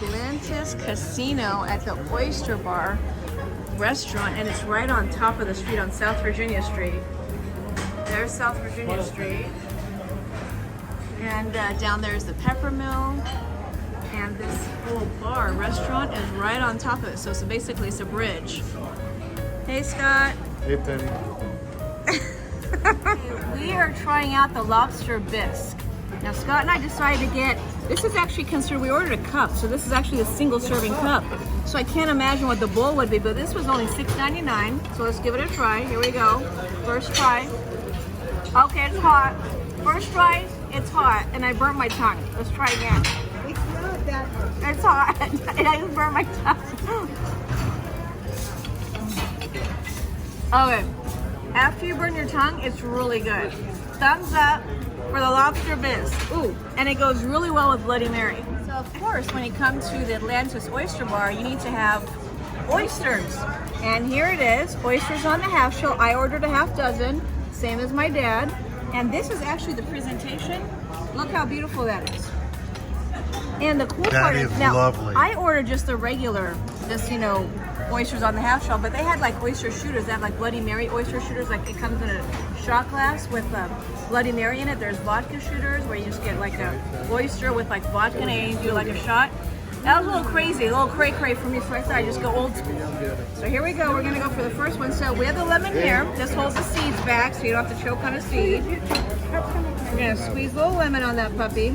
Atlantis Casino at the Oyster Bar restaurant, and it's right on top of the street on South Virginia Street. There's South Virginia Street. And down there is the Pepper Mill. And this whole bar restaurant is right on top of it. So basically it's a bridge. Hey, Scott. Hey, Penny. We are trying out the Lobster Bisque. Now, Scott and I decided to get, this is actually considered, we ordered a cup, so this is actually a single serving cup. So I can't imagine what the bowl would be, but this was only $6.99. So let's give it a try. Here we go. First try. Okay, it's hot. First try, it's hot, and I burnt my tongue. Let's try again. It's not that hard. It's hot, and I just burnt my tongue. Okay, after you burn your tongue, it's really good. Thumbs up for the Lobster Bisque. Ooh, and it goes really well with Bloody Mary. So of course, when you come to the Atlantis Oyster Bar, you need to have oysters. And here it is, oysters on the half shell. I ordered a half dozen, same as my dad. And this is actually the presentation. Look how beautiful that is. And the cool part is, now, lovely. I ordered just the regular, just, you know, oysters on the half shell, but they had like oyster shooters. They have like Bloody Mary oyster shooters. Like it comes in a shot glass with Bloody Mary in it. There's vodka shooters where you just get like a oyster with like vodka in it and you do like a shot. That was a little crazy, a little cray-cray for me, so I thought I'd just go old school. So here we go, we're gonna go for the first one. So we have the lemon here. This holds the seeds back so you don't have to choke on a seed. We're gonna squeeze a little lemon on that puppy.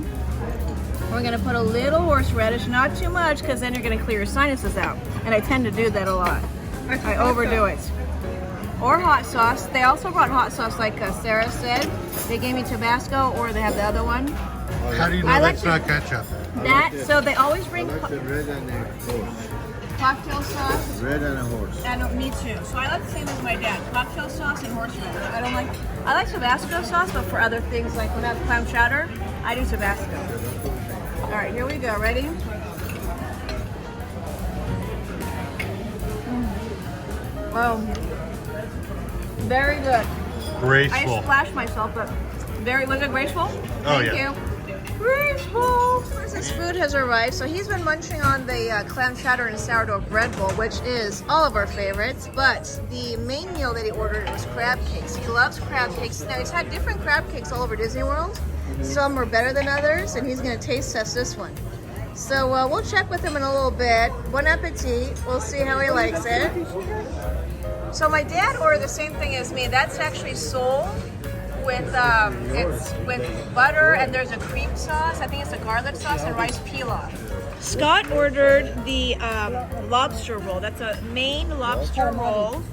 We're gonna put a little horseradish, not too much, because then you're gonna clear your sinuses out. And I tend to do that a lot. I overdo it. Or hot sauce. They also brought hot sauce, like Sarah said. They gave me Tabasco, or they have the other one. How do you know that's not ketchup? So they always bring I like the red and the horse. cocktail sauce. Red and a horse. And me too. So I like the same as my dad. Cocktail sauce and horseradish. I like Tabasco sauce, but for other things, like when I have clam chowder, I do Tabasco. All right, here we go. Ready? Oh, very good. Graceful. I splashed myself, but was it graceful? Thank you. Graceful. This food has arrived, so he's been munching on the clam chowder and sourdough bread bowl, which is all of our favorites, but the main meal that he ordered was crab cakes. He loves crab cakes. Now, he's had different crab cakes all over Disney World. Some are better than others, and he's going to taste test this one. So we'll check with him in a little bit. Bon appetit. We'll see how he likes it. So my dad ordered the same thing as me. That's actually sole with it's with butter, and there's a cream sauce. I think it's a garlic sauce and rice pilaf. Scott ordered the lobster roll. That's a Maine lobster roll.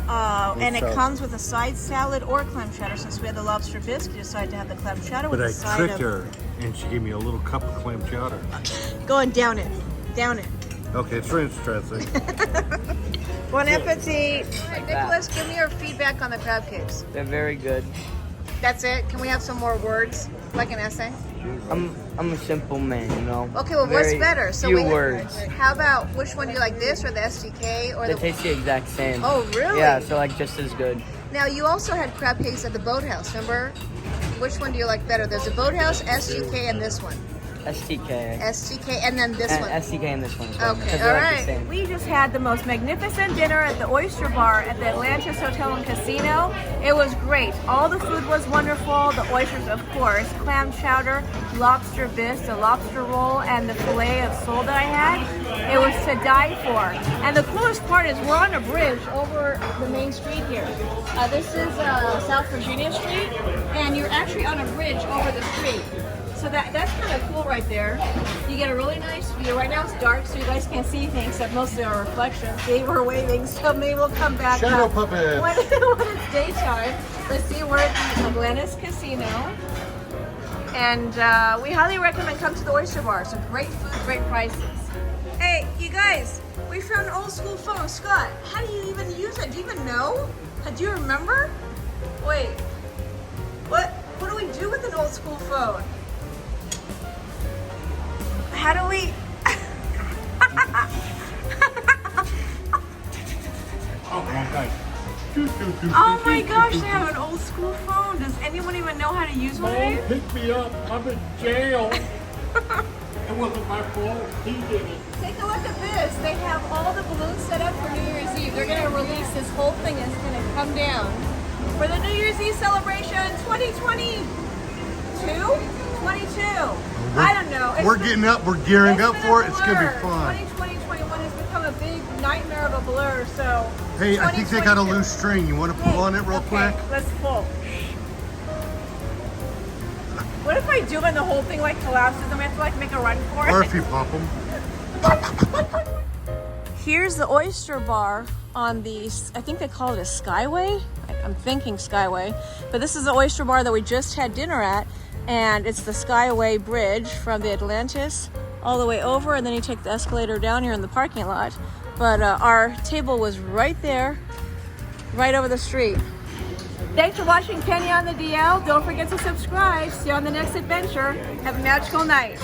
And it comes with a side salad or clam chowder. Since we had the Lobster Bisque, we decided to have the clam chowder with But a I side tricked of... her, and she gave me a little cup of clam chowder. Go and down it. Down it. Okay, it's interesting. Bon appetit. All right, Nicholas, give me your feedback on the crab cakes. They're very good. That's it? Can we have some more words, like an essay? I'm a simple man, you know. Okay, well, what's better? So few words. How about, which one do you like, this or the SDK? Or They taste the exact same. Oh, really? Yeah, so like just as good. Now, you also had crab cakes at the Boathouse, remember? Which one do you like better? There's a Boathouse, SDK, and this one. STK. SDK, and then this one. STK and this one. Okay, all right. We just had the most magnificent dinner at the Oyster Bar at the Atlantis Hotel and Casino. It was great. All the food was wonderful. The oysters, of course, clam chowder, lobster bisque, the lobster roll, and the fillet of sole that I had. It was to die for. And the coolest part is we're on a bridge over the main street here. This is South Virginia Street, and you're actually on a bridge over the street. So that's kind of cool right there. You get a really nice view. Right now it's dark, so you guys can't see anything except mostly our reflections. See, we're waving, so maybe we'll come back Shadow puppets. when it's daytime. Let's see, we're at the Atlantis Casino. And we highly recommend come to the Oyster Bar. So great food, great prices. Hey, you guys, we found an old school phone. Scott, how do you even use it? Do you even know? Do you remember? Wait, what do we do with an old school phone? How do we... Oh my gosh, they have an old school phone. Does anyone even know how to use one? Pick me up. I'm in jail. wasn't my fault. He did it. Take a look at this. They have all the balloons set up for New Year's Eve. They're going to release this whole thing that's going to come down for the New Year's Eve celebration 2022? 22. I don't know. We're getting up. We're gearing up for it. It's going to be fun. 2020, 21 has become a big nightmare of a blur, so... Hey, I think they got a 2022. loose string. You want to pull on it real quick? Let's pull. What if I do and the whole thing like collapses and we have to like make a run for it? Or if you pop them. Here's the Oyster Bar on the, I think they call it a Skyway. I'm thinking Skyway, but this is the Oyster Bar that we just had dinner at, and it's the Skyway Bridge from the Atlantis all the way over, and then you take the escalator down here in the parking lot. But our table was right there, right over the street. Thanks for watching Penny on the DL. Don't forget to subscribe. See you on the next adventure. Have a magical night.